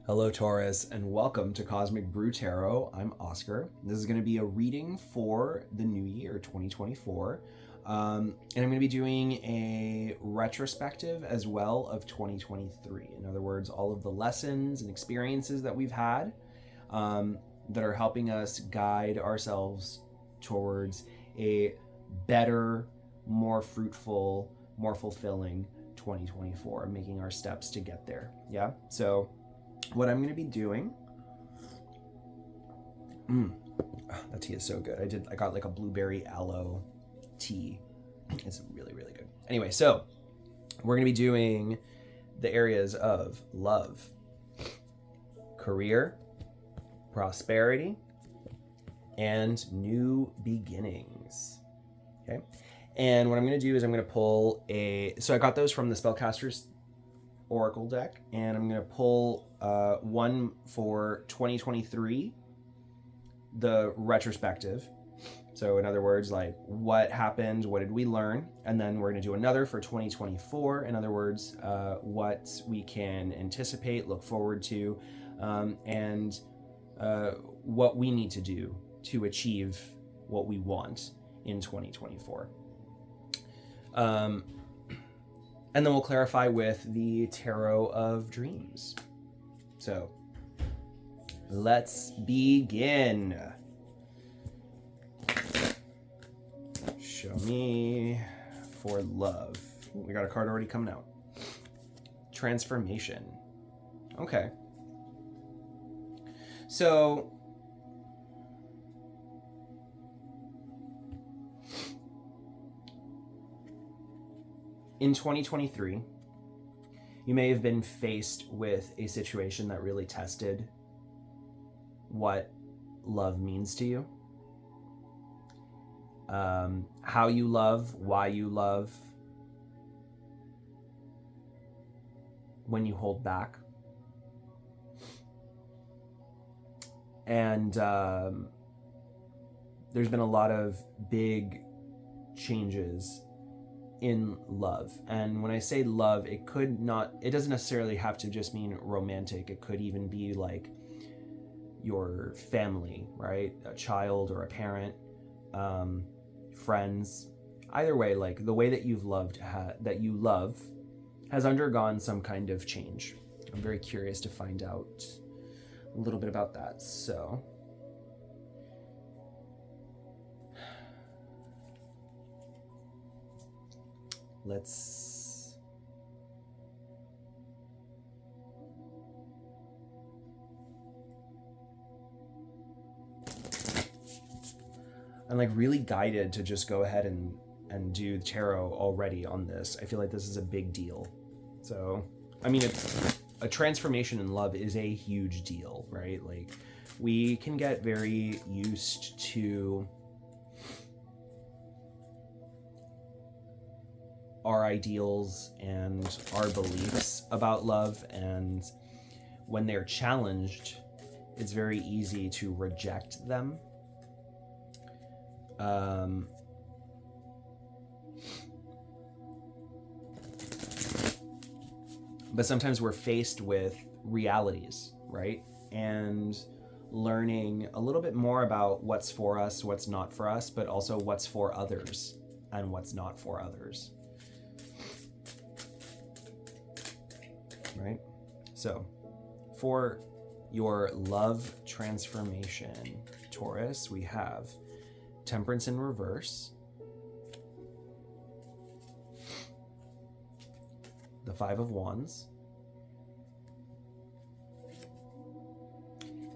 Hello, Taurus, and welcome to Cosmic Brew Tarot. I'm Oscar. This is going to be a reading for the new year, 2024. And I'm going to be doing a retrospective as well of 2023. In other words, all of the lessons and experiences that we've had that are helping us guide ourselves towards a better, more fruitful, more fulfilling 2024, making our steps to get there. Yeah? So, what I'm going to be doing, that tea is so good. I got like a blueberry aloe tea. It's really, really good. Anyway, so we're going to be doing the areas of love, career, prosperity, and new beginnings. Okay. And what I'm going to do is I'm going to pull so I got those from the Spellcaster's Oracle deck, and I'm going to pull one for 2023, the retrospective. So in other words, like what happened, what did we learn? And then we're going to do another for 2024. In other words, what we can anticipate, look forward to, and what we need to do to achieve what we want in 2024. And then we'll clarify with the Tarot of Dreams. So, let's begin. Show me for love. Ooh, we got a card already coming out. Transformation. Okay. So, in 2023, you may have been faced with a situation that really tested what love means to you. How you love, why you love, when you hold back. And there's been a lot of big changes in love. And when I say love, it doesn't necessarily have to just mean romantic. It could even be like your family, right? A child or a parent, friends. Either way, like the way that you've loved, that you love, has undergone some kind of change. I'm very curious to find out a little bit about that. So, let's I'm like really guided to just go ahead and do tarot already on this. I feel like this is a big deal. So, I mean, a transformation in love is a huge deal, right? Like, we can get very used to our ideals and our beliefs about love, and when they're challenged, it's very easy to reject them. But sometimes we're faced with realities, right? And learning a little bit more about what's for us, what's not for us, but also what's for others and what's not for others. Right? So, for your love transformation, Taurus, we have Temperance in reverse, the Five of Wands,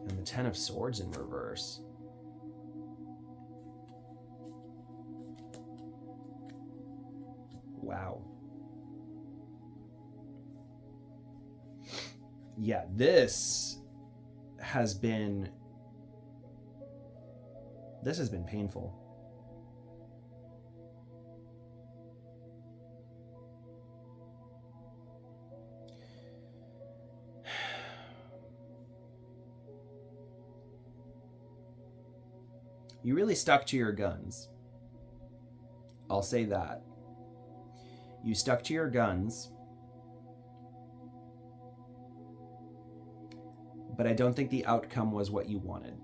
and the Ten of Swords in reverse. Wow. Yeah, this has been painful. You really stuck to your guns. I'll say that. You stuck to your guns, but I don't think the outcome was what you wanted.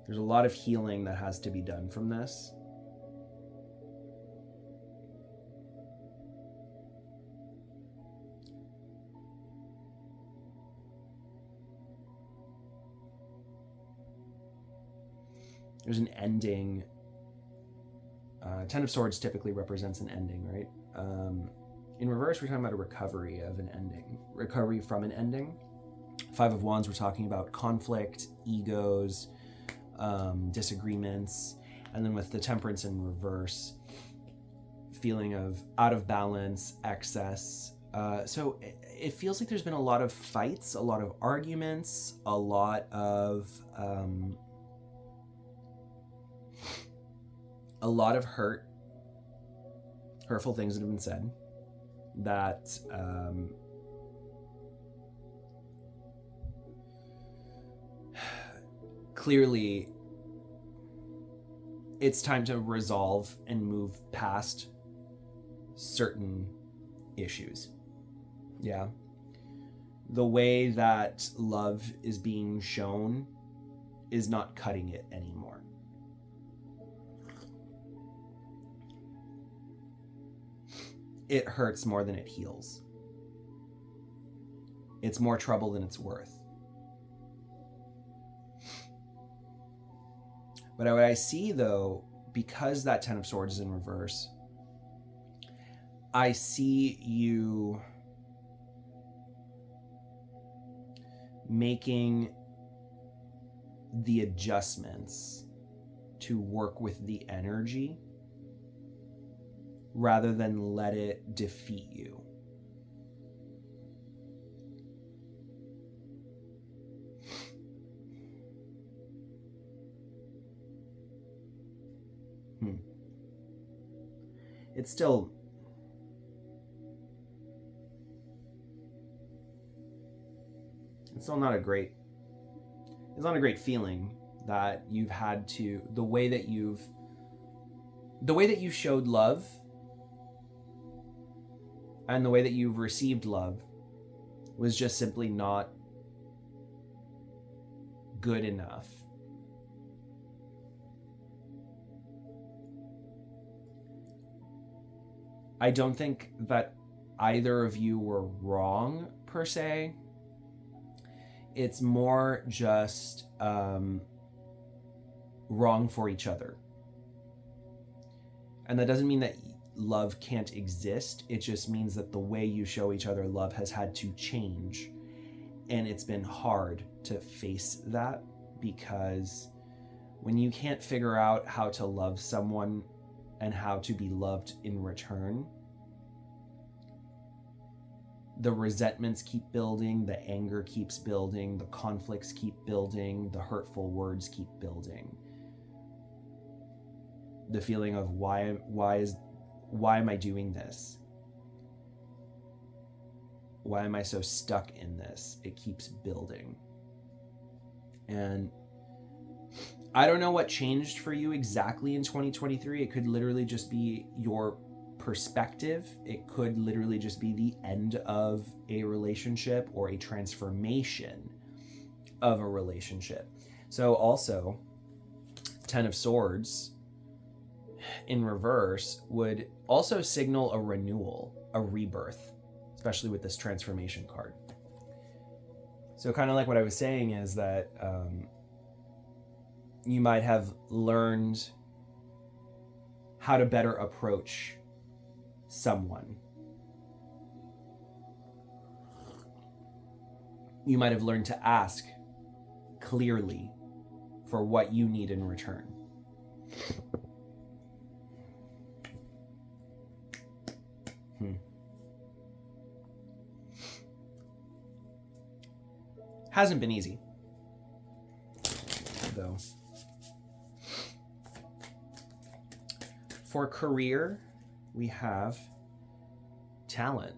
There's a lot of healing that has to be done from this. There's an ending. Ten of Swords typically represents an ending, right? In reverse, we're talking about a recovery of an ending. Recovery from an ending. Five of Wands, we're talking about conflict, egos, disagreements. And then with the Temperance in reverse, feeling of out of balance, excess. So it feels like there's been a lot of fights, a lot of arguments, a lot of hurtful things that have been said that clearly it's time to resolve and move past certain issues. Yeah. The way that love is being shown is not cutting it anymore. It hurts more than it heals. It's more trouble than it's worth. But what I see, though, because that Ten of Swords is in reverse, I see you making the adjustments to work with the energy rather than let it defeat you. It's still not a great feeling that you've had to, the way that you showed love and the way that you've received love was just simply not good enough. I don't think that either of you were wrong per se. It's more just wrong for each other. And that doesn't mean that love can't exist. It just means that the way you show each other love has had to change. And it's been hard to face that, because when you can't figure out how to love someone and how to be loved in return, the resentments keep building, the anger keeps building, the conflicts keep building, the hurtful words keep building. The feeling of why am I doing this? Why am I so stuck in this? It keeps building. And I don't know what changed for you exactly in 2023. It could literally just be your perspective. It could literally just be the end of a relationship or a transformation of a relationship. So also, Ten of Swords in reverse would also signal a renewal, a rebirth, especially with this transformation card. So kind of like what I was saying is that you might have learned how to better approach someone. You might have learned to ask clearly for what you need in return. Hasn't been easy, though. For career, we have talent.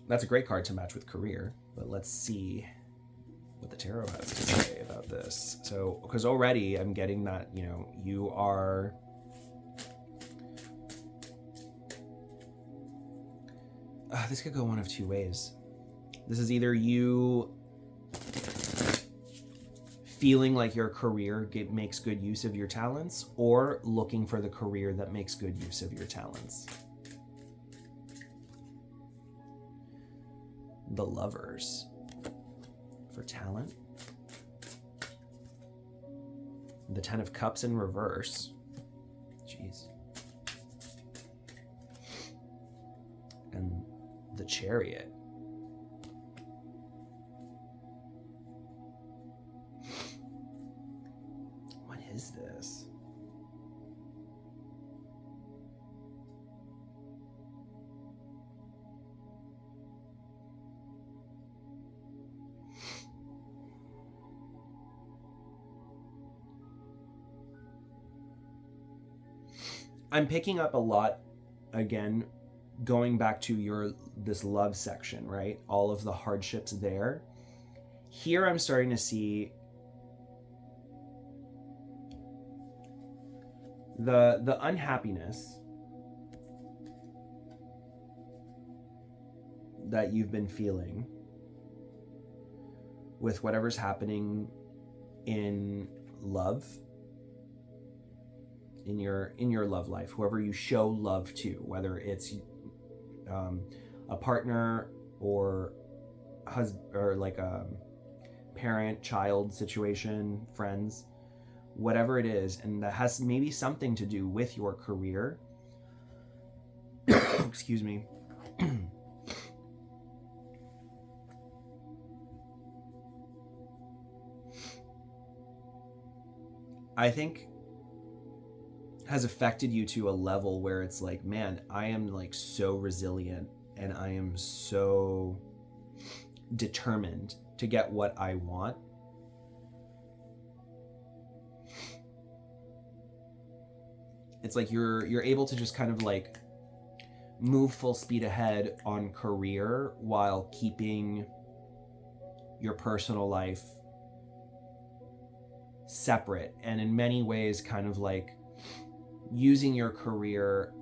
That's a great card to match with career, but let's see what the tarot has to say about this. So, because already I'm getting that, you know, you are... this could go one of two ways. This is either you feeling like your career makes good use of your talents, or looking for the career that makes good use of your talents. The Lovers for talent. The Ten of Cups in reverse. Jeez. And the Chariot. What is this? I'm picking up a lot, again, going back to this love section, right? All of the hardships there. Here I'm starting to see the unhappiness that you've been feeling with whatever's happening in love, in your love life, whoever you show love to, whether it's a partner or husband, or like a parent child situation, friends, whatever it is, and that has maybe something to do with your career. Excuse me. I think has affected you to a level where it's like, man, I am like so resilient and I am so determined to get what I want. It's like you're able to just kind of like move full speed ahead on career while keeping your personal life separate, and in many ways kind of like using your career,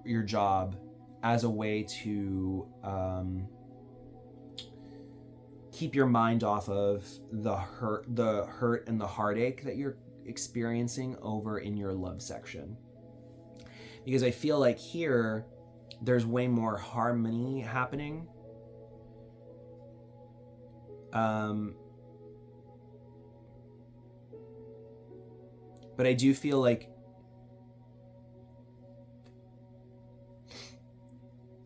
your job, as a way to keep your mind off of the hurt and the heartache that you're experiencing over in your love section. Because I feel like here there's way more harmony happening. But I do feel like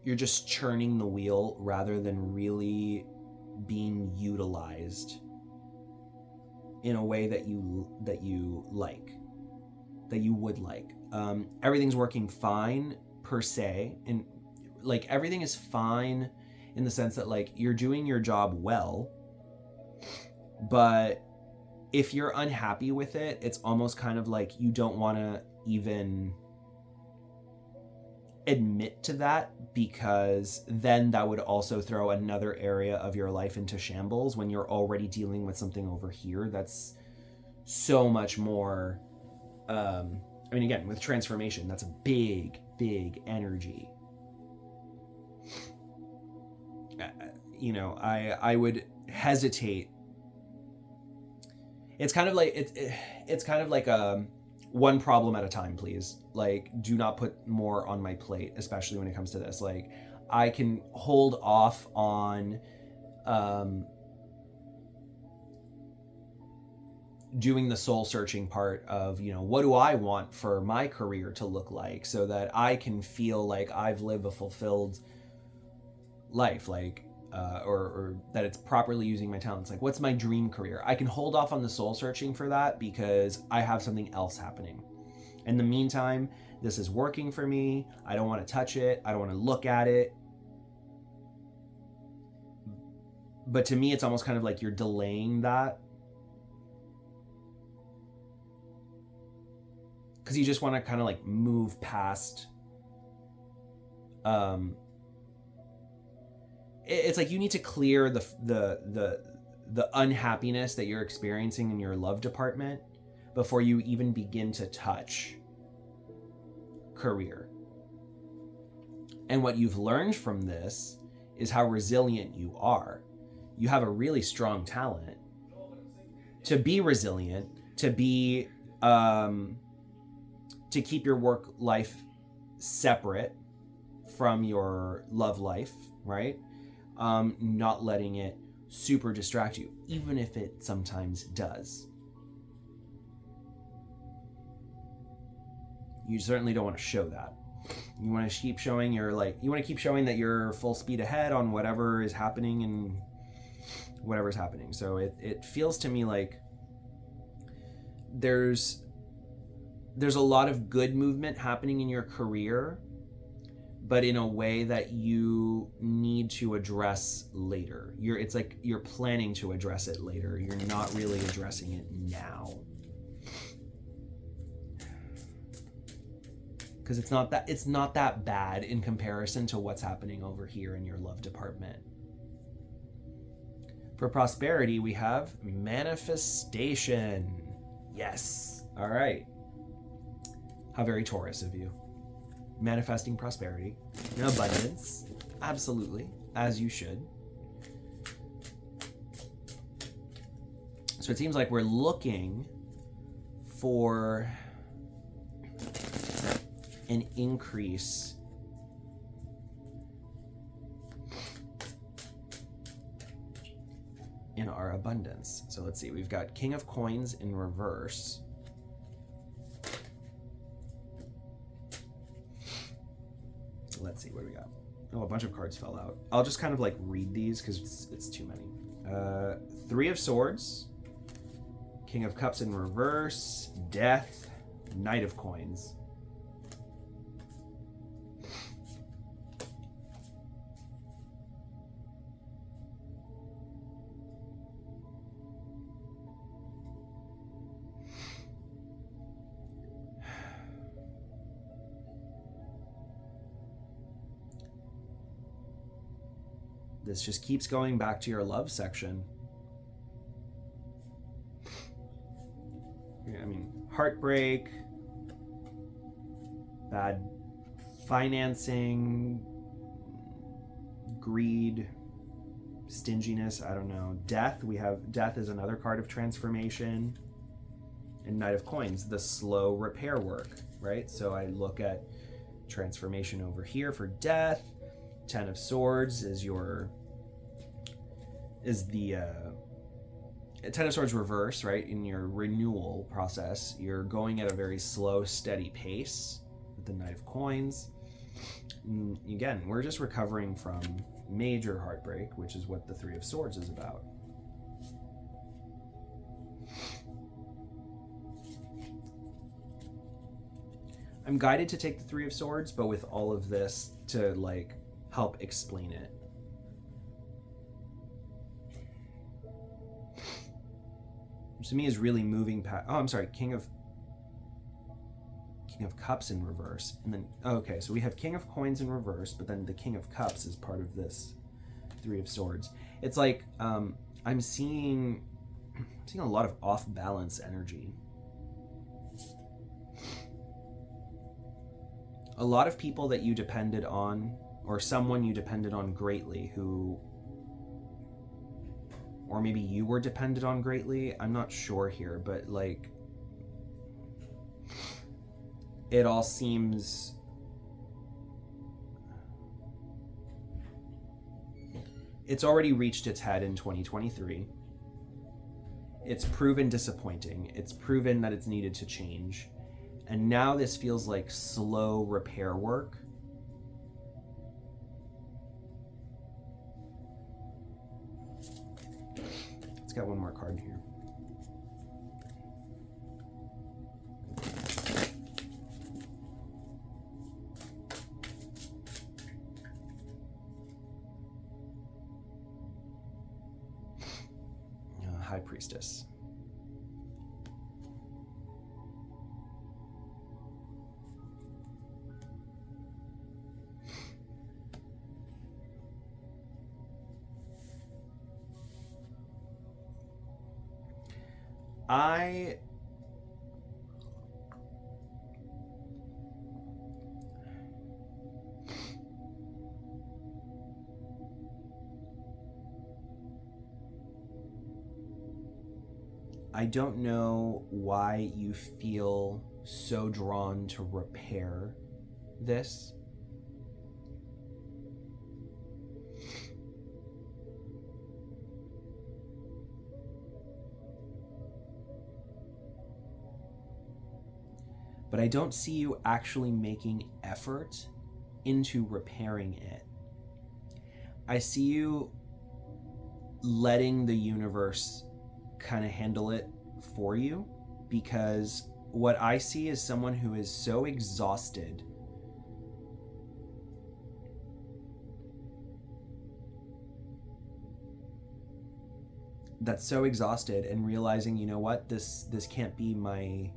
you're just churning the wheel rather than really being utilized in a way that you like, that you would like. Everything's working fine per se, and like everything is fine in the sense that like you're doing your job well, but if you're unhappy with it, it's almost kind of like you don't want to even admit to that, because then that would also throw another area of your life into shambles when you're already dealing with something over here that's so much more I mean, again, with transformation, that's a big energy. You know, I would hesitate. It's kind of like it's kind of like one problem at a time, please. Like, do not put more on my plate, especially when it comes to this. Like, I can hold off on doing the soul searching part of, you know, what do I want for my career to look like, so that I can feel like I've lived a fulfilled life, like or that it's properly using my talents. Like, what's my dream career? I can hold off on the soul searching for that because I have something else happening. In the meantime, this is working for me. I don't want to touch it. I don't want to look at it. But to me, it's almost kind of like you're delaying that because you just want to kind of like move past. It's like you need to clear the the unhappiness that you're experiencing in your love department before you even begin to touch career. And what you've learned from this is how resilient you are. You have a really strong talent to be resilient, to be to keep your work life separate from your love life, right? Not letting it super distract you, even if it sometimes does. You certainly don't want to show that. You want to keep showing that you're full speed ahead on whatever is happening and whatever's happening. So it feels to me like there's a lot of good movement happening in your career, but in a way that you need to address later. It's like you're planning to address it later. You're not really addressing it now. Because it's not that bad in comparison to what's happening over here in your love department. For prosperity, we have manifestation. Yes. All right. How very Taurus of you. Manifesting prosperity and abundance. Absolutely. As you should. So it seems like we're looking for an increase in our abundance. So let's see, we've got King of Coins in reverse. Let's see, what do we got? Oh, a bunch of cards fell out. I'll just kind of like read these because it's too many. Three of Swords, King of Cups in reverse, Death, Knight of Coins. This just keeps going back to your love section. I mean, heartbreak, bad financing, greed, stinginess, I don't know. Death, we have Death is another card of transformation. And Knight of Coins, the slow repair work, right? So I look at transformation over here for Death. Ten of Swords is the Ten of Swords reverse, right? In your renewal process, you're going at a very slow, steady pace with the Knight of Coins. And again, we're just recovering from major heartbreak, which is what the Three of Swords is about. I'm guided to take the Three of Swords, but with all of this to like help explain it. Which to me is really moving past. Oh, I'm sorry, King of Cups in reverse, and then okay, so we have King of Coins in reverse, but then the King of Cups is part of this Three of Swords. It's like I'm seeing a lot of off balance energy. A lot of people that you depended on, or someone you depended on greatly, who, or maybe you were dependent on greatly, I'm not sure here, but like, it all seems, it's already reached its head in 2023. It's proven disappointing. It's proven that it's needed to change. And now this feels like slow repair work. Let's get one more card here. High Priestess. I don't know why you feel so drawn to repair this. But I don't see you actually making effort into repairing it. I see you letting the universe kind of handle it for you, because what I see is someone who is so exhausted and realizing, you know what, this can't be my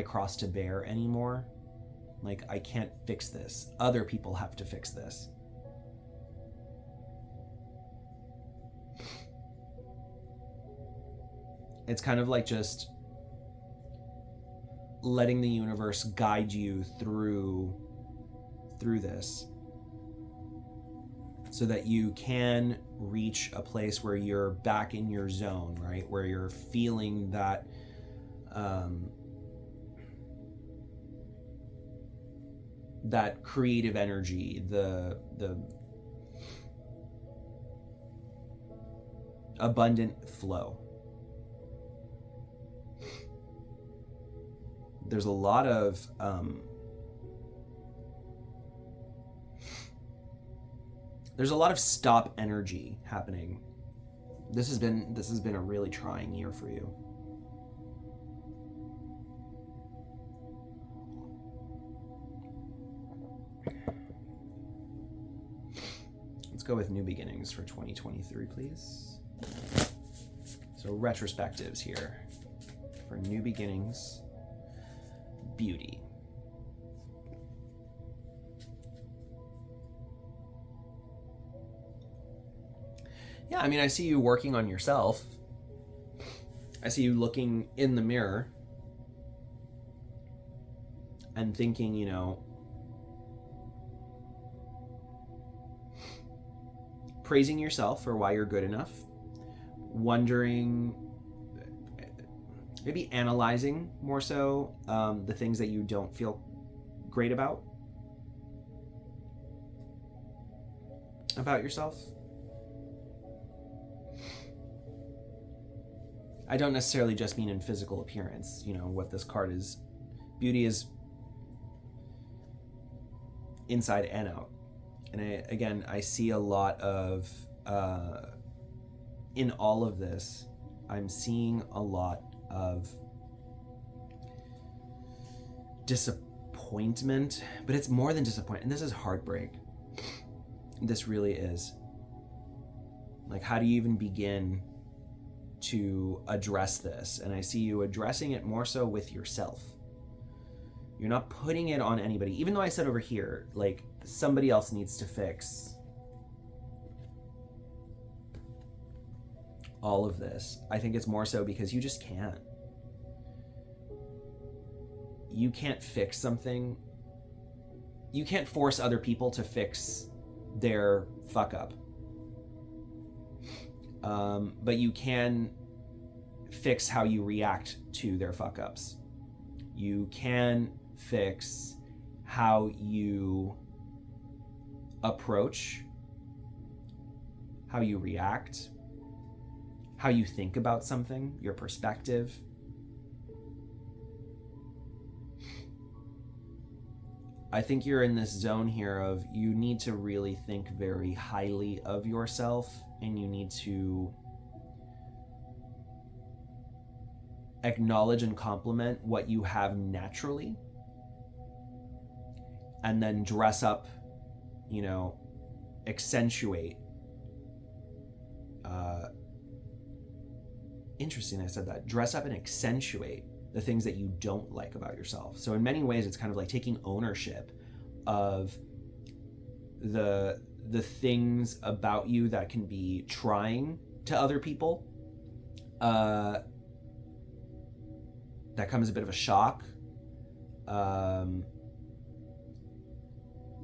cross to bear anymore. Like, I can't fix this. Other people have to fix this. It's kind of like just letting the universe guide you through this, so that you can reach a place where you're back in your zone, right? Where you're feeling that that creative energy, the abundant flow. There's a lot of stop energy happening. This has been a really trying year for you. Let's go with new beginnings for 2023, please. So retrospectives here for new beginnings. Beauty. Yeah, I mean, I see you working on yourself. I see you looking in the mirror and thinking, you know, praising yourself for why you're good enough, wondering, maybe analyzing more so the things that you don't feel great about yourself. I don't necessarily just mean in physical appearance. You know, what this card is, beauty is inside and out. And I see a lot of, in all of this, I'm seeing a lot of disappointment, but it's more than disappointment. And this is heartbreak. This really is. Like, how do you even begin to address this? And I see you addressing it more so with yourself. You're not putting it on anybody, even though I said over here, like, somebody else needs to fix all of this. I think it's more so because you just can't. You can't fix something. You can't force other people to fix their fuck up. But you can fix how you react to their fuck ups. You can fix how you approach, how you react, how you think about something, your perspective. I think you're in this zone here of you need to really think very highly of yourself, and you need to acknowledge and compliment what you have naturally, and then dress up, you know, accentuate. Interesting, I said that. Dress up and accentuate the things that you don't like about yourself. So in many ways, it's kind of like taking ownership of the things about you that can be trying to other people, that comes a bit of a shock.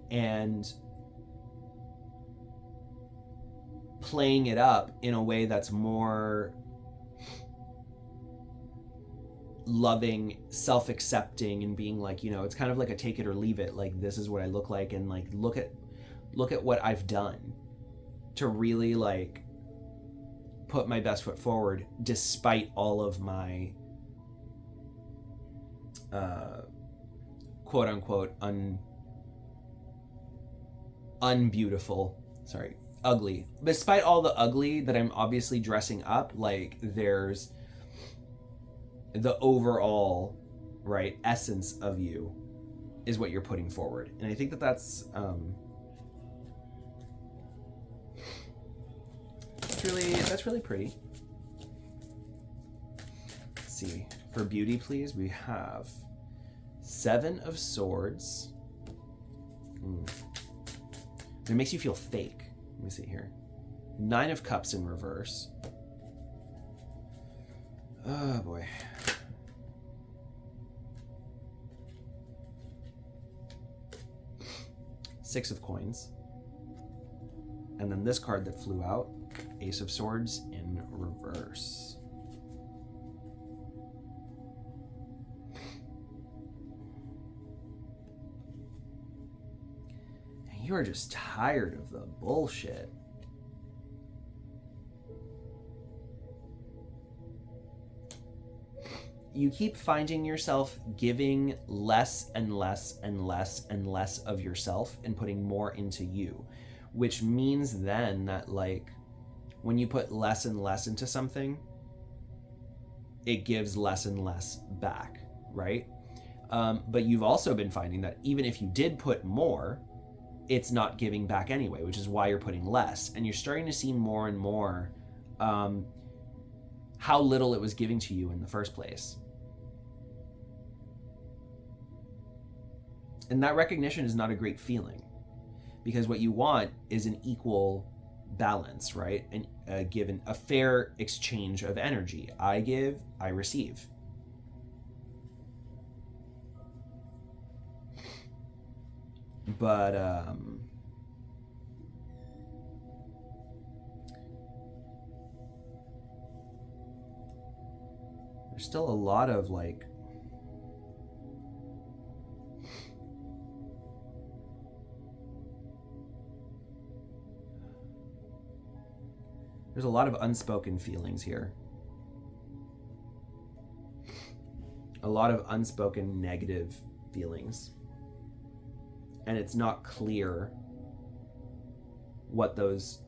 And playing it up in a way that's more loving, self-accepting, and being like, you know, it's kind of like a take it or leave it, like, this is what I look like, and like look at what I've done to really like put my best foot forward despite all of my quote unquote unbeautiful, sorry, ugly, despite all the ugly that I'm obviously dressing up, like there's the overall, right, essence of you is what you're putting forward. And I think that that's really pretty. Let's see, for beauty, please, we have 7 of Swords. It makes you feel fake. Let me see here. 9 of Cups in reverse. Oh boy. Six of Coins. And then this card that flew out, Ace of Swords in reverse. And you are just tired of the bullshit. You keep finding yourself giving less and less and less and less of yourself and putting more into you, which means then that, like, when you put less and less into something, it gives less and less back, right? But you've also been finding that even if you did put more, it's not giving back anyway, which is why you're putting less. And you're starting to see more and more how little it was giving to you in the first place. And that recognition is not a great feeling, because what you want is an equal balance, right? And given a fair exchange of energy. I give, I receive. But there's still a lot of like there's a lot of unspoken feelings here. A lot of unspoken negative feelings. And it's not clear what those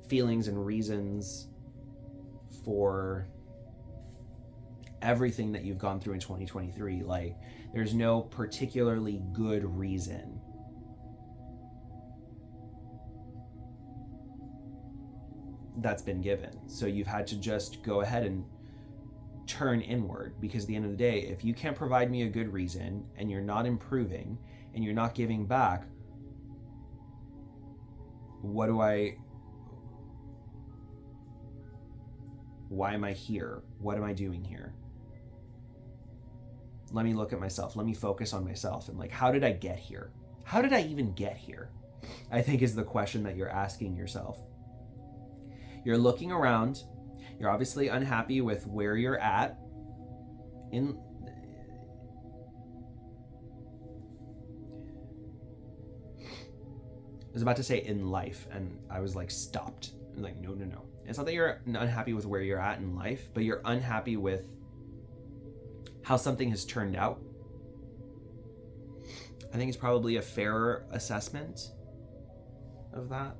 feelings and reasons for everything that you've gone through in 2023, like there's no particularly good reason. That's been given. So you've had to just go ahead and turn inward, because at the end of the day, if you can't provide me a good reason and you're not improving and you're not giving back, why am I here? What am I doing here? Let me look at myself. Let me focus on myself. And like, how did I get here? How did I even get here? I think is the question that you're asking yourself. You're looking around. You're obviously unhappy with where you're at in I was about to say in life, and I was like stopped. I'm like, no. It's not that you're unhappy with where you're at in life, but you're unhappy with how something has turned out. I think it's probably a fairer assessment of that.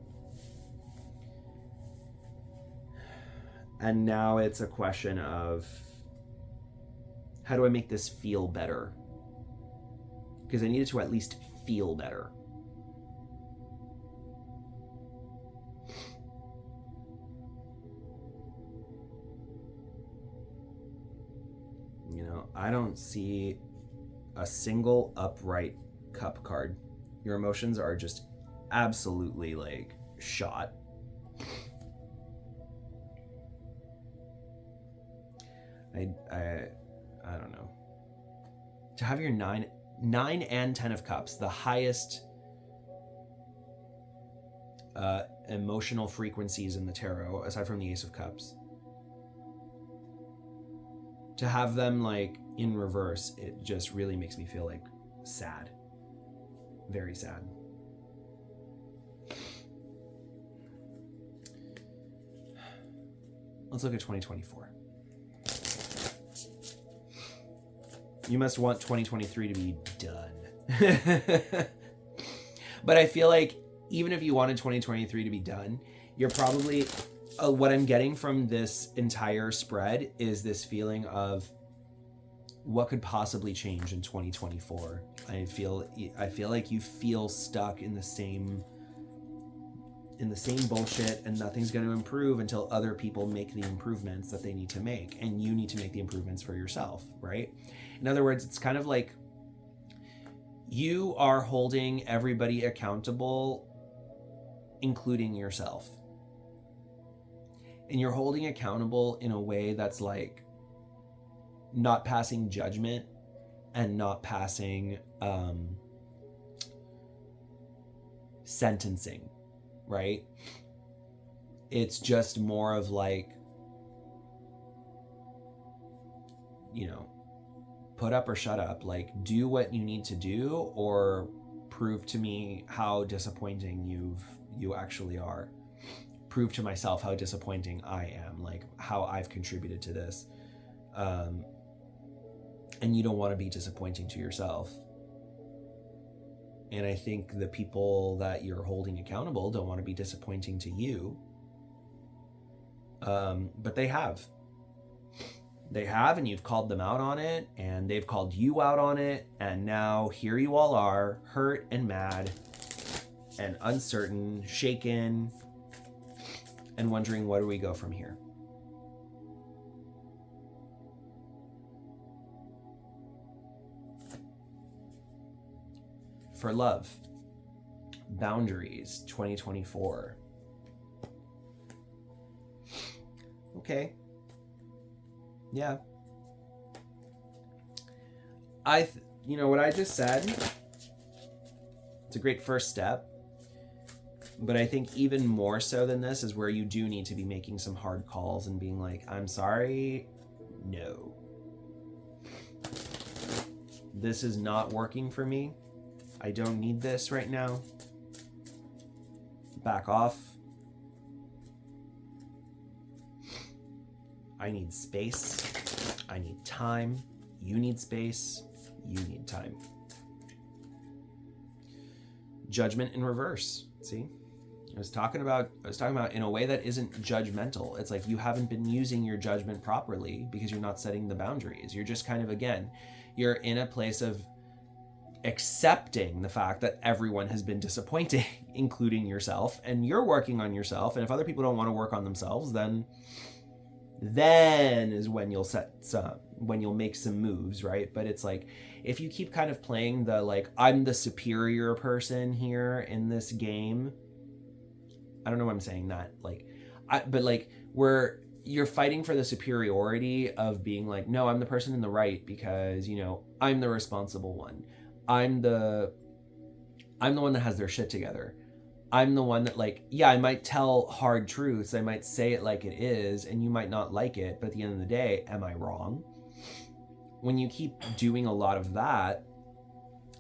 And now it's a question of, how do I make this feel better? Because I needed to at least feel better. You know, I don't see a single upright cup card. Your emotions are just absolutely like shot. to have your nine and 10 of cups, the highest emotional frequencies in the tarot, aside from the ace of cups, to have them like in reverse, it just really makes me feel like sad. Very sad. Let's look at 2024. You must want 2023 to be done. But I feel like even if you wanted 2023 to be done, you're probably, what I'm getting from this entire spread is this feeling of what could possibly change in 2024. I feel like you feel stuck in the same bullshit, and nothing's going to improve until other people make the improvements that they need to make, and you need to make the improvements for yourself, right? In other words, it's kind of like you are holding everybody accountable, including yourself. And you're holding accountable in a way that's like not passing judgment and not passing sentencing, right? It's just more of like, you know, put up or shut up, like do what you need to do or prove to me how disappointing you actually are. Prove to myself how disappointing I am, like how I've contributed to this. And you don't want to be disappointing to yourself. And I think the people that you're holding accountable don't want to be disappointing to you. But they have. They have, and you've called them out on it, and they've called you out on it, and now here you all are, hurt and mad and uncertain, shaken, and wondering, where do we go from here? For love, boundaries, 2024. Okay. Yeah. You know what I just said? It's a great first step. But I think even more so than this is where you do need to be making some hard calls and being like, I'm sorry, no. This is not working for me. I don't need this right now. Back off. I need space. I need time. You need space. You need time. Judgment in reverse. See? I was talking about in a way that isn't judgmental. It's like you haven't been using your judgment properly because you're not setting the boundaries. You're just kind of, again, you're in a place of accepting the fact that everyone has been disappointing, including yourself, and you're working on yourself. And if other people don't want to work on themselves, then is when you'll make some moves, right? But it's like, if you keep kind of playing the like, I'm the superior person here in this game. I don't know why I'm saying that. But where you're fighting for the superiority of being like, no, I'm the person in the right because, you know, I'm the responsible one. I'm the one that has their shit together. I'm the one that, like, yeah, I might tell hard truths. I might say it like it is, and you might not like it. But at the end of the day, am I wrong? When you keep doing a lot of that,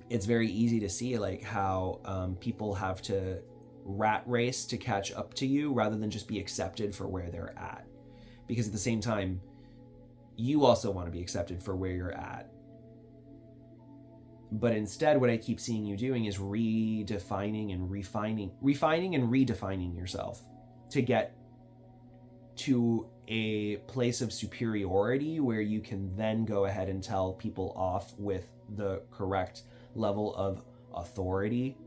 it's very easy to see like how people have to rat race to catch up to you rather than just be accepted for where they're at. Because at the same time, you also want to be accepted for where you're at. But instead, what I keep seeing you doing is redefining and refining and redefining yourself to get to a place of superiority where you can then go ahead and tell people off with the correct level of authority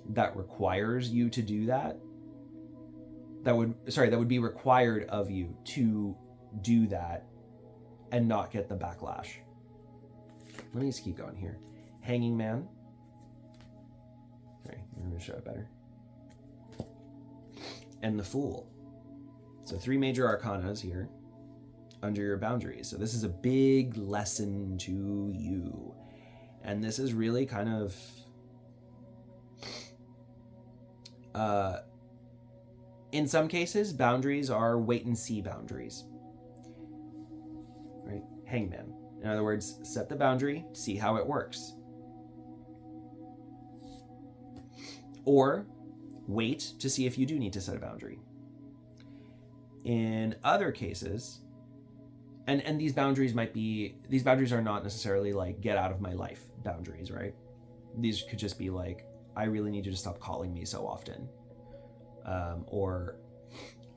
that requires you to do that. That would be required of you to do that and not get the backlash. Let me just keep going here. Hanging Man. Sorry, I'm going to show it better. And the Fool. So 3 major arcanas here under your boundaries. So this is a big lesson to you. And this is really kind of in some cases, boundaries are wait and see boundaries, right? Hangman. In other words, set the boundary, see how it works. Or wait to see if you do need to set a boundary. In other cases, and these boundaries are not necessarily like get out of my life boundaries, right? These could just be like, I really need you to stop calling me so often. Or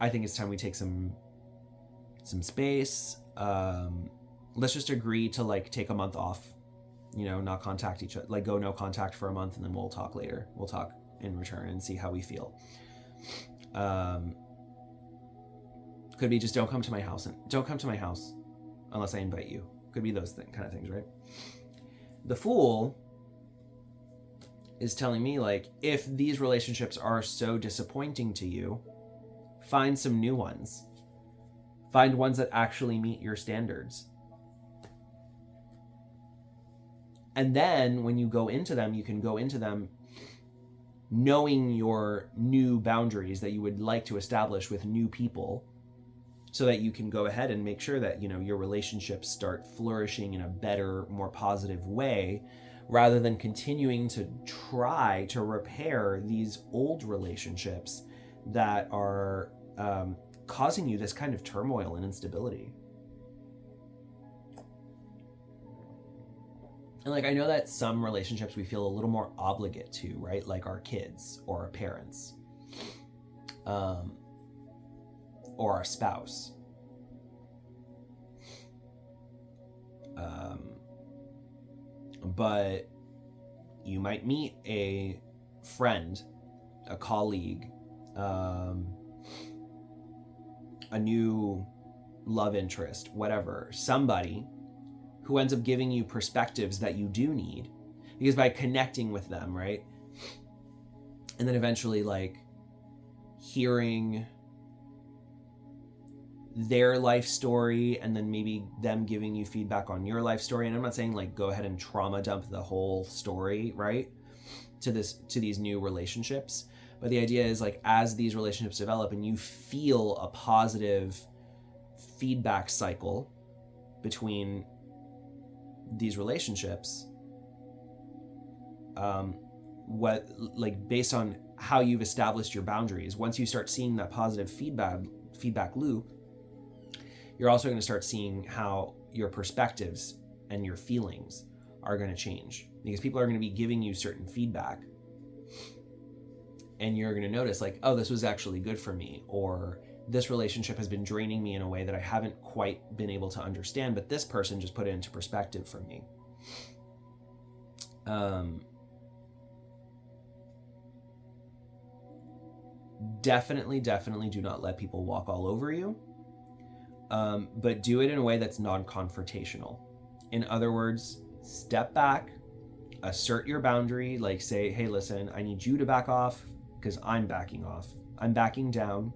I think it's time we take some space. Let's just agree to like take a month off, not contact each other, like go no contact for a month, and then we'll talk later. We'll talk in return and see how we feel. Could be just don't come to my house unless I invite you. Could be those kind of things, right? The Fool is telling me, like, if these relationships are so disappointing to you, find some new ones. Find ones that actually meet your standards. And then when you go into them, you can go into them knowing your new boundaries that you would like to establish with new people, so that you can go ahead and make sure that, your relationships start flourishing in a better, more positive way, rather than continuing to try to repair these old relationships that are causing you this kind of turmoil and instability. And like, I know that some relationships we feel a little more obligate to, right? Like our kids or our parents, or our spouse. But you might meet a friend, a colleague, a new love interest, whatever, somebody who ends up giving you perspectives that you do need, because by connecting with them, right? And then eventually like hearing their life story, and then maybe them giving you feedback on your life story. And I'm not saying like go ahead and trauma dump the whole story, right, to these new relationships, but the idea is like, as these relationships develop and you feel a positive feedback cycle between these relationships, based on how you've established your boundaries, once you start seeing that positive feedback loop, you're also going to start seeing how your perspectives and your feelings are going to change, because people are going to be giving you certain feedback, and you're going to notice like, oh, this was actually good for me, or this relationship has been draining me in a way that I haven't quite been able to understand, but this person just put it into perspective for me. Definitely do not let people walk all over you. But do it in a way that's non-confrontational. In other words, step back, assert your boundary, like say, hey, listen, I need you to back off because I'm backing off. I'm backing down.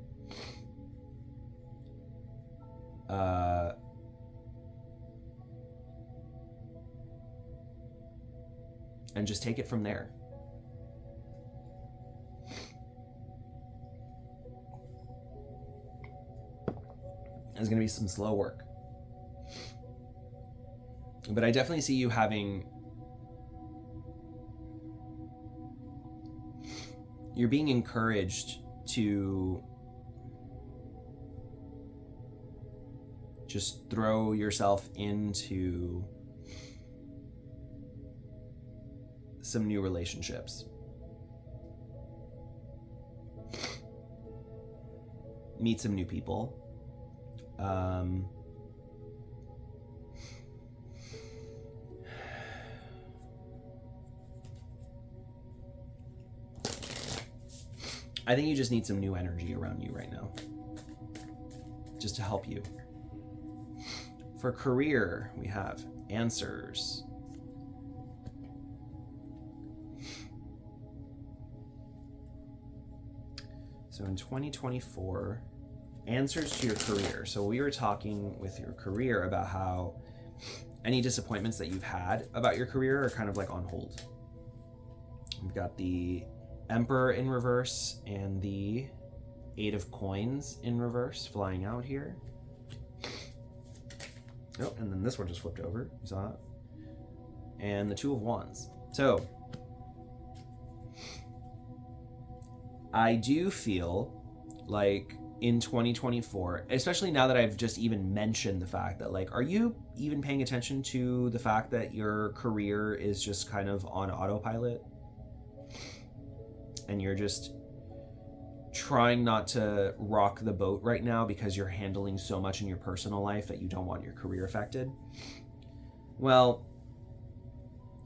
And just take it from there. It's going to be some slow work. But I definitely see you you're being encouraged to just throw yourself into some new relationships. Meet some new people. I think you just need some new energy around you right now, just to help you. For career, we have answers. So in 2024, answers to your career. So we were talking with your career about how any disappointments that you've had about your career are kind of like on hold. We've got the Emperor in reverse and the Eight of Coins in reverse flying out here. Oh, and then this one just flipped over. You saw that? And the Two of Wands. So, I do feel like in 2024, especially now that I've just even mentioned the fact that, like, are you even paying attention to the fact that your career is just kind of on autopilot? And you're just trying not to rock the boat right now because you're handling so much in your personal life that you don't want your career affected? Well,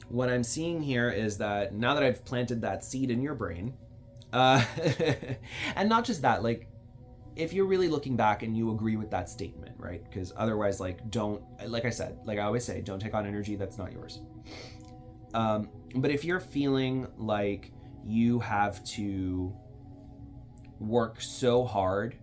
what I'm seeing here is that now that I've planted that seed in your brain, and not just that, like, if you're really looking back and you agree with that statement, right? Because otherwise, like, don't, like I said, like I always say, don't take on energy that's not yours. But if you're feeling like you have to work so hard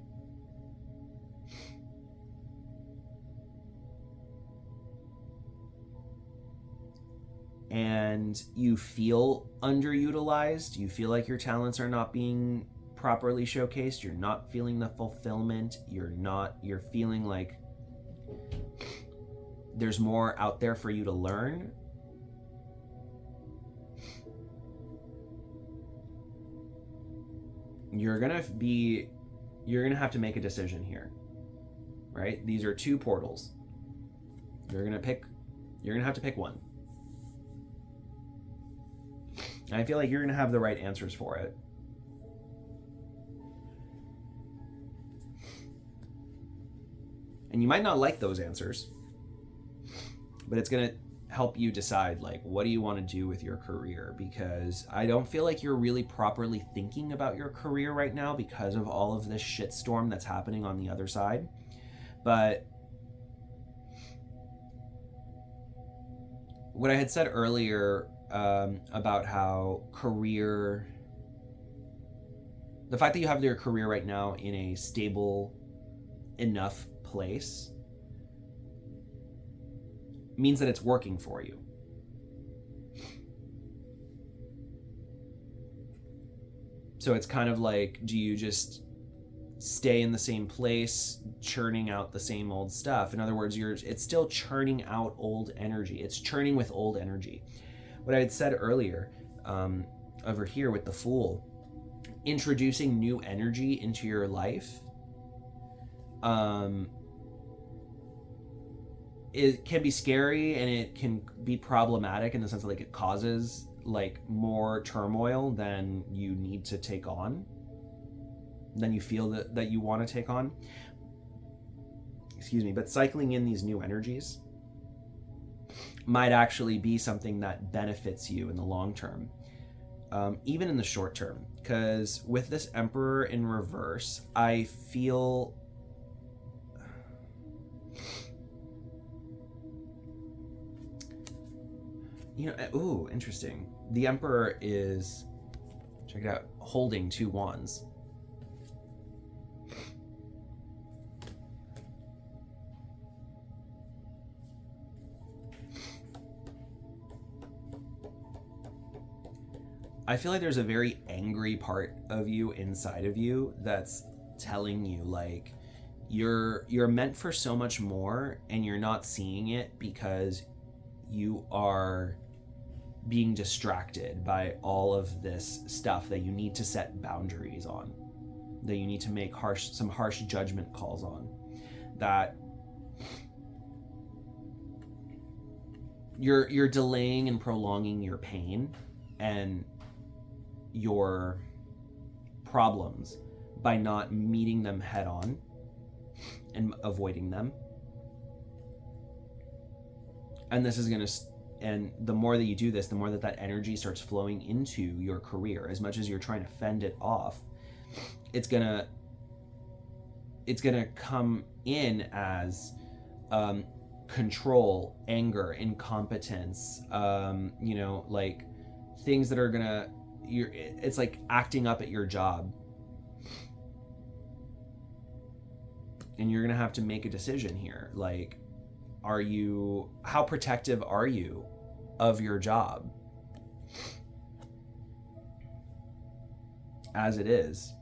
and you feel underutilized, you feel like your talents are not being properly showcased, you're not feeling the fulfillment, you're feeling like there's more out there for you to learn, you're gonna have to make a decision here, right? These are two portals. You're gonna have to pick one. And I feel like you're gonna have the right answers for it. And you might not like those answers, but it's gonna help you decide, like, what do you want to do with your career? Because I don't feel like you're really properly thinking about your career right now because of all of this shitstorm that's happening on the other side. But what I had said earlier about how the fact that you have your career right now in a stable enough place means that it's working for you. So it's kind of like, do you just stay in the same place, churning out the same old stuff? In other words, it's still churning out old energy. It's churning with old energy. What I had said earlier, over here with the Fool, introducing new energy into your life, it can be scary and it can be problematic in the sense that, like, it causes like more turmoil than you need to take on, than you feel that you want to take on. Excuse me, but cycling in these new energies might actually be something that benefits you in the long term, even in the short term. Because with this Emperor in reverse, I feel ooh, interesting. The Emperor is, check it out, holding two wands. I feel like there's a very angry part of you inside of you that's telling you, like, you're meant for so much more and you're not seeing it because you are being distracted by all of this stuff that you need to set boundaries on, that you need to make some harsh judgment calls on, that you're delaying and prolonging your pain and your problems by not meeting them head on and avoiding them. And this is going to, and the more that you do this, the more that energy starts flowing into your career. As much as you're trying to fend it off, it's gonna come in as control, anger, incompetence, like things that are gonna, it's like acting up at your job. And you're gonna have to make a decision here. Like, how protective are you of your job as it is,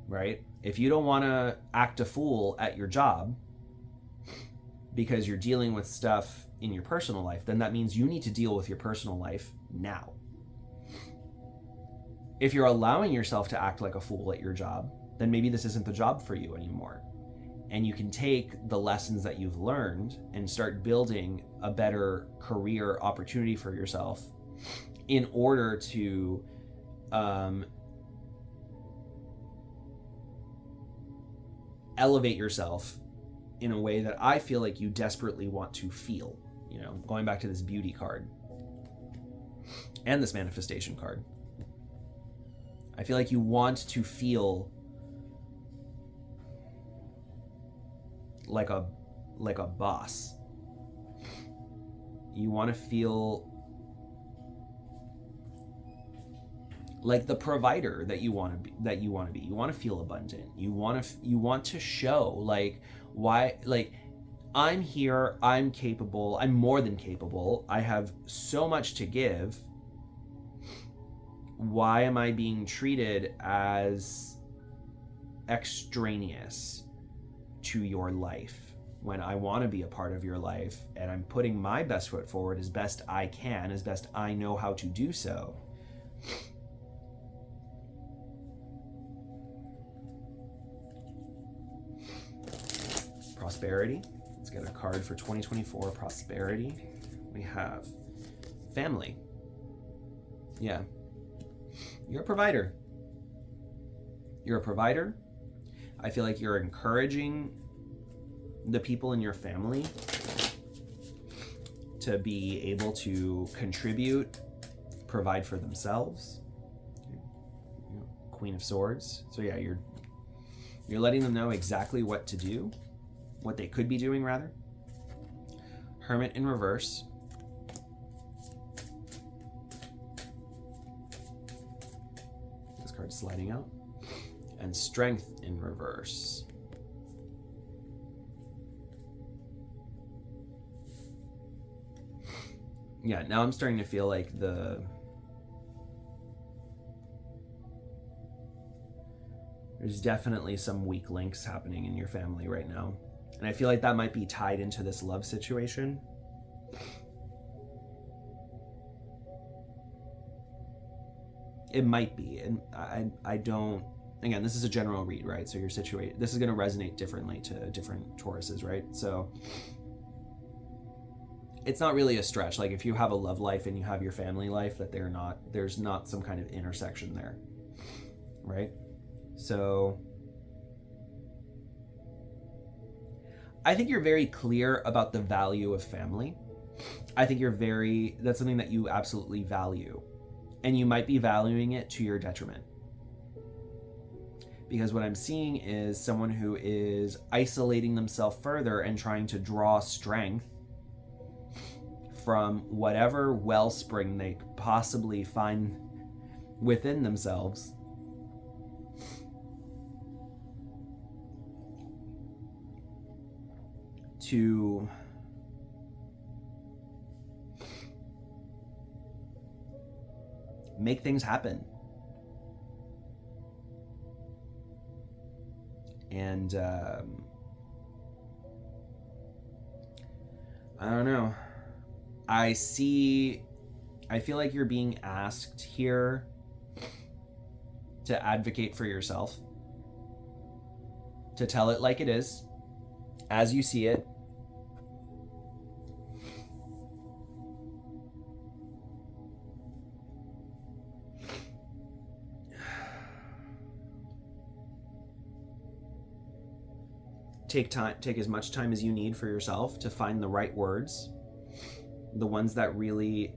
right? If you don't want to act a fool at your job because you're dealing with stuff in your personal life, then that means you need to deal with your personal life now. If you're allowing yourself to act like a fool at your job, then maybe this isn't the job for you anymore. And you can take the lessons that you've learned and start building a better career opportunity for yourself in order to elevate yourself in a way that I feel like you desperately want to feel. You know, going back to this beauty card and this manifestation card. I feel like you want to feel like a boss. You want to feel like the provider that you want to be. You want to feel abundant. You want to show like why, like, I'm here, I'm capable, I'm more than capable. I have so much to give. Why am I being treated as extraneous to your life when I want to be a part of your life, and I'm putting my best foot forward as best I can, as best I know how to do so? Prosperity. Let's get a card for 2024 prosperity. We have family. Yeah. You're a provider. You're a provider. I feel like you're encouraging the people in your family to be able to contribute, provide for themselves. Queen of Swords. So yeah, you're letting them know exactly what to do, what they could be doing rather. Hermit in reverse. This card's sliding out. And Strength in reverse. Yeah, now I'm starting to feel like there's definitely some weak links happening in your family right now. And I feel like that might be tied into this love situation. It might be. And I don't, again, this is a general read, right? So this is going to resonate differently to different Tauruses, right? So it's not really a stretch. Like if you have a love life and you have your family life, that there's not some kind of intersection there, right? So I think you're very clear about the value of family. I think that's something that you absolutely value. And you might be valuing it to your detriment. Because what I'm seeing is someone who is isolating themselves further and trying to draw strength from whatever wellspring they could possibly find within themselves to make things happen. And I don't know. I feel like you're being asked here to advocate for yourself, to tell it like it is, as you see it. Take as much time as you need for yourself to find the right words, the ones that really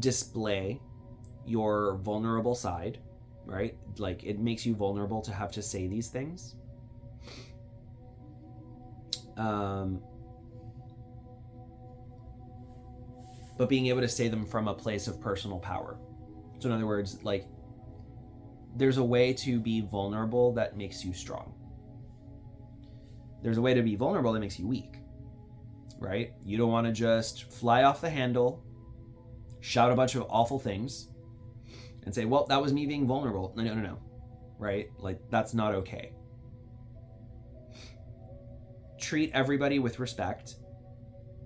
display your vulnerable side, right? Like it makes you vulnerable to have to say these things. But being able to say them from a place of personal power. So in other words, like there's a way to be vulnerable that makes you strong. There's a way to be vulnerable that makes you weak, right? You don't want to just fly off the handle, shout a bunch of awful things, and say, well, that was me being vulnerable. No, right? Like, that's not okay. Treat everybody with respect,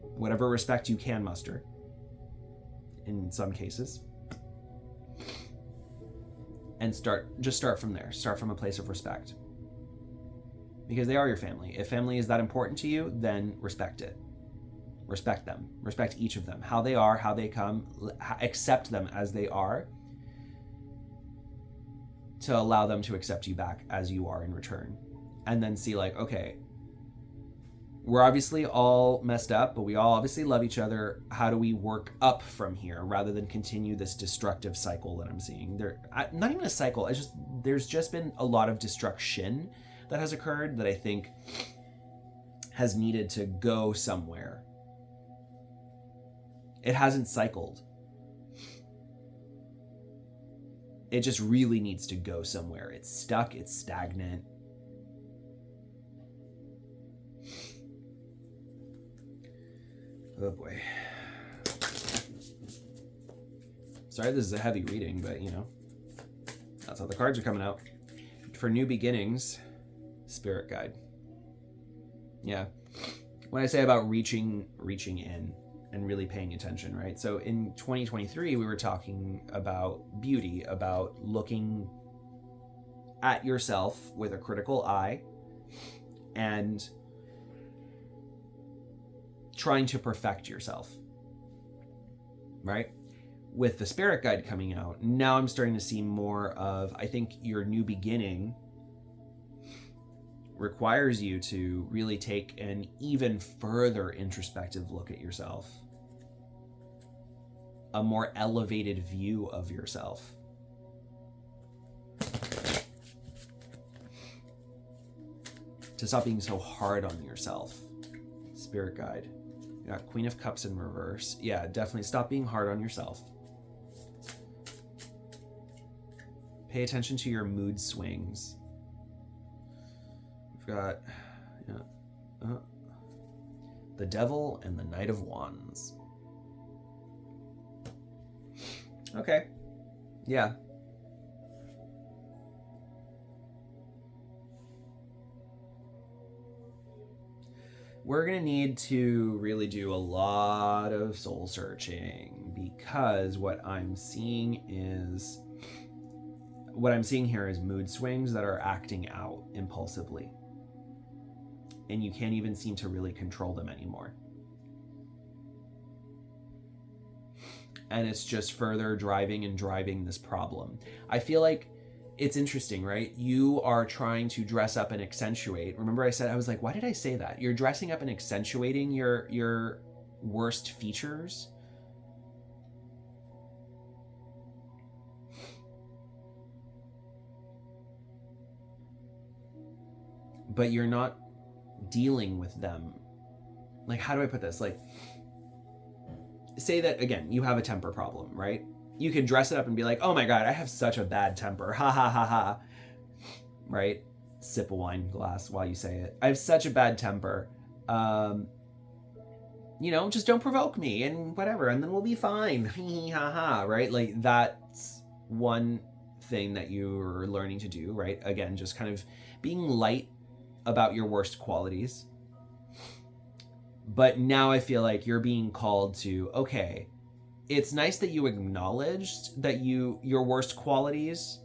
whatever respect you can muster, in some cases. And just start from there. Start from a place of respect. Because they are your family. If family is that important to you, then respect it. Respect them. Respect each of them. How they are, how they come. Accept them as they are, to allow them to accept you back as you are in return. And then see, like, okay, we're obviously all messed up, but we all obviously love each other. How do we work up from here rather than continue this destructive cycle that I'm seeing? Not even a cycle. There's just been a lot of destruction that has occurred that I think has needed to go somewhere. It hasn't cycled. It just really needs to go somewhere. It's stuck, it's stagnant. Oh boy. Sorry, this is a heavy reading, but that's how the cards are coming out. For new beginnings, spirit guide. Yeah. When I say about reaching in and really paying attention, right? So in 2023, we were talking about beauty, about looking at yourself with a critical eye and trying to perfect yourself, right? With the spirit guide coming out, now I'm starting to see more of, I think your new beginning requires you to really take an even further introspective look at yourself, a more elevated view of yourself. To stop being so hard on yourself. Spirit guide. You got Queen of Cups in reverse. Yeah, definitely stop being hard on yourself. Pay attention to your mood swings. We've got the Devil and the Knight of Wands. Okay. Yeah. We're going to need to really do a lot of soul searching, because what I'm seeing here is mood swings that are acting out impulsively. And you can't even seem to really control them anymore. And it's just further driving this problem. I feel like it's interesting, right? You are trying to dress up and accentuate. Remember I was like, why did I say that? You're dressing up and accentuating your worst features. But you're not dealing with them. Like, how do I put this? Like, say that, again, you have a temper problem, right? You can dress it up and be like, oh my God, I have such a bad temper. Ha ha ha ha. Right? Sip a wine glass while you say it. I have such a bad temper. Just don't provoke me and whatever, and then we'll be fine. Ha ha, right? Like, that's one thing that you're learning to do, right? Again, just kind of being light about your worst qualities. But now I feel like you're being called to, okay, it's nice that you acknowledged that your worst qualities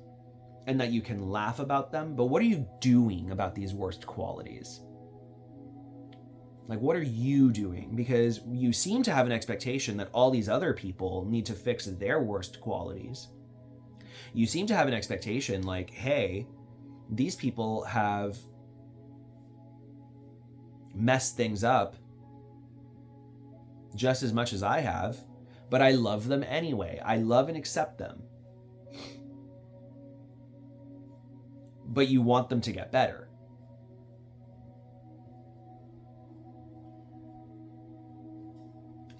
and that you can laugh about them, but what are you doing about these worst qualities? Like, what are you doing? Because you seem to have an expectation that all these other people need to fix their worst qualities. You seem to have an expectation like, hey, these people have messed things up just as much as I have, but I love them anyway. I love and accept them. But you want them to get better.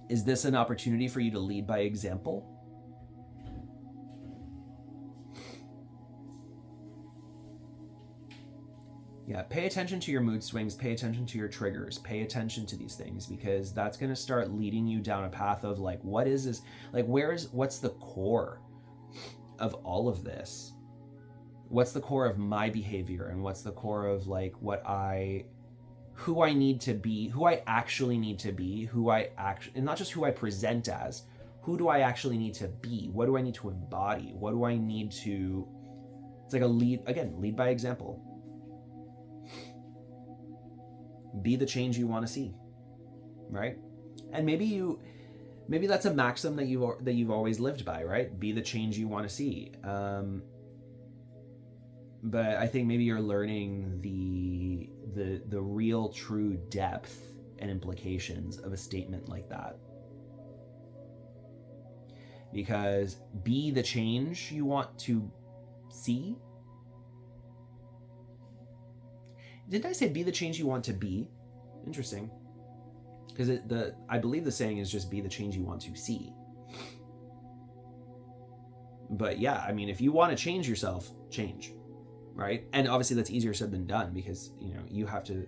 Is this an opportunity for you to lead by example? Yeah, pay attention to your mood swings, pay attention to your triggers, pay attention to these things, because that's going to start leading you down a path of like, what is this? Like, what's the core of all of this? What's the core of my behavior, and what's the core of like who I need to be, who I actually need to be, and not just who I present as, who do I actually need to be? What do I need to embody? What do I need to, it's like lead by example. Be the change you want to see, right? And maybe that's a maxim that you've always lived by, right? Be the change you want to see. But I think maybe you're learning the real true depth and implications of a statement like that. Because be the change you want to see. Didn't I say be the change you want to be? Interesting. Because I believe the saying is just be the change you want to see. But yeah, I mean, if you want to change yourself, change. Right? And obviously that's easier said than done, because, you have to,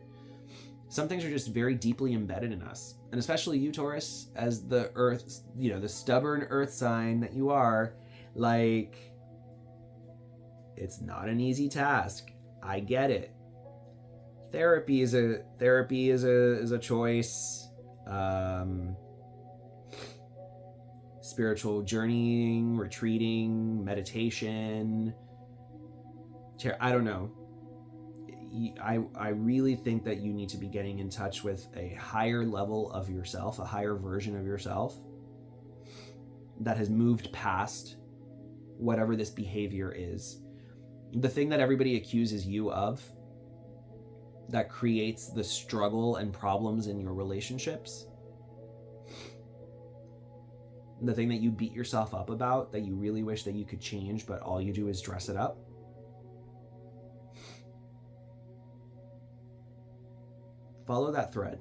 some things are just very deeply embedded in us. And especially you, Taurus, as the earth, the stubborn earth sign that you are, like, it's not an easy task. I get it. Therapy is a choice. Spiritual journeying, retreating, meditation. I don't know. I really think that you need to be getting in touch with a higher level of yourself, a higher version of yourself that has moved past whatever this behavior is. The thing that everybody accuses you of that creates the struggle and problems in your relationships. The thing that you beat yourself up about, that you really wish that you could change, but all you do is dress it up. Follow that thread.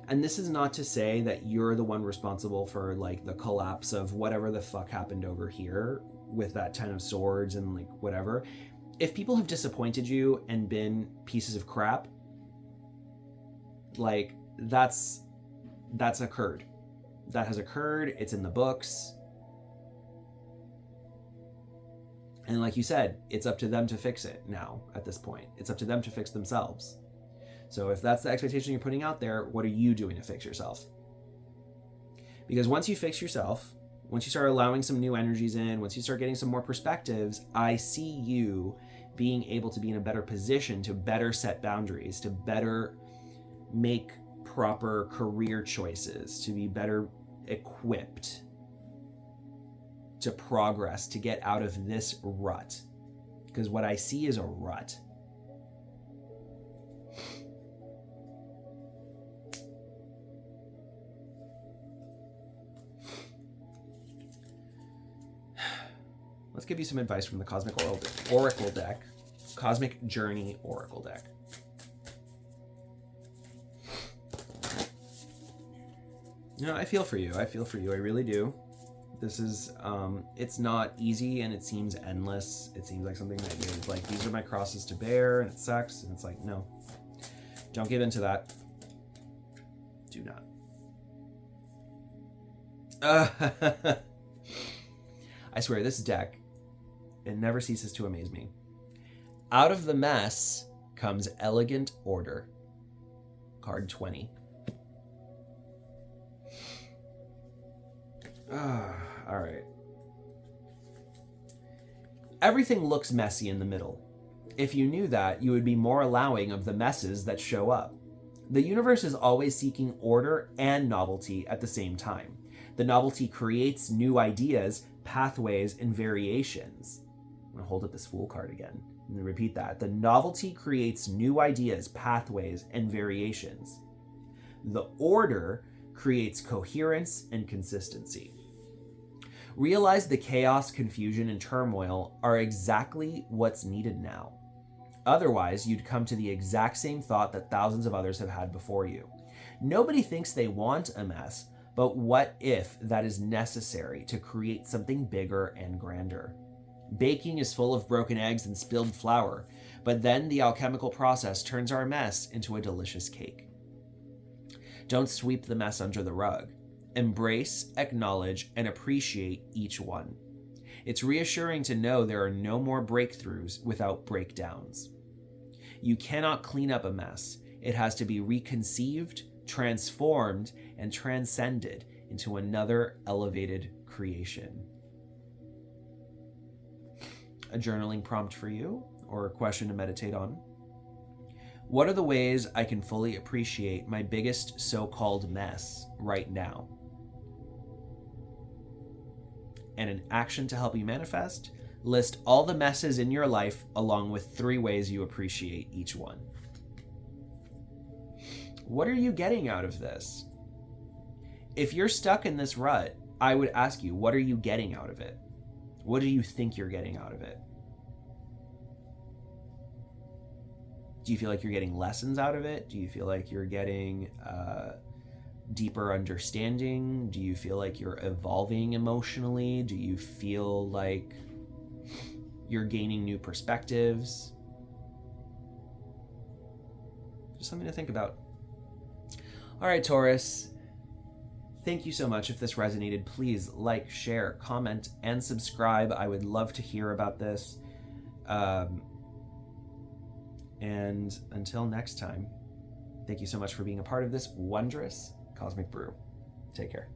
And this is not to say that you're the one responsible for like the collapse of whatever the fuck happened over here with that 10 of swords and like whatever. If people have disappointed you and been pieces of crap, like that's occurred. That has occurred. It's in the books. And like you said, it's up to them to fix it now at this point. It's up to them to fix themselves. So if that's the expectation you're putting out there, what are you doing to fix yourself? Because once you fix yourself, once you start allowing some new energies in, once you start getting some more perspectives, I see you being able to be in a better position to better set boundaries, to better make proper career choices, to be better equipped to progress, to get out of this rut. Because what I see is a rut. Let's give you some advice from the Cosmic Oracle deck. Cosmic Journey Oracle deck. I feel for you. I really do. This is, it's not easy and it seems endless. It seems like something that is like, these are my crosses to bear and it sucks. And it's like, no, don't give into that. Do not. I swear, this deck, it never ceases to amaze me. Out of the mess comes elegant order. Card 20. All right. Everything looks messy in the middle. If you knew that, you would be more allowing of the messes that show up. The universe is always seeking order and novelty at the same time. The novelty creates new ideas, pathways, and variations. I'm going to hold up this Fool card again and repeat that. The novelty creates new ideas, pathways, and variations. The order creates coherence and consistency. Realize the chaos, confusion, and turmoil are exactly what's needed now. Otherwise, you'd come to the exact same thought that thousands of others have had before you. Nobody thinks they want a mess, but what if that is necessary to create something bigger and grander? Baking is full of broken eggs and spilled flour, But then the alchemical process turns our mess into a delicious cake. Don't sweep the mess under the rug. Embrace, acknowledge, and appreciate each one. It's reassuring to know there are no more breakthroughs without breakdowns. You cannot clean up a mess. It has to be reconceived, transformed, and transcended into another elevated creation. A journaling prompt for you, or a question to meditate on. What are the ways I can fully appreciate my biggest so-called mess right now? And an action to help you manifest, list all the messes in your life along with 3 ways you appreciate each one. What are you getting out of this? If you're stuck in this rut, I would ask you, what are you getting out of it? What do you think you're getting out of it? Do you feel like you're getting lessons out of it? Do you feel like you're getting deeper understanding? Do you feel like you're evolving emotionally? Do you feel like you're gaining new perspectives? Just something to think about. All right, Taurus. Thank you so much. If this resonated, please like, share, comment, and subscribe. I would love to hear about this. And until next time, thank you so much for being a part of this wondrous cosmic brew. Take care.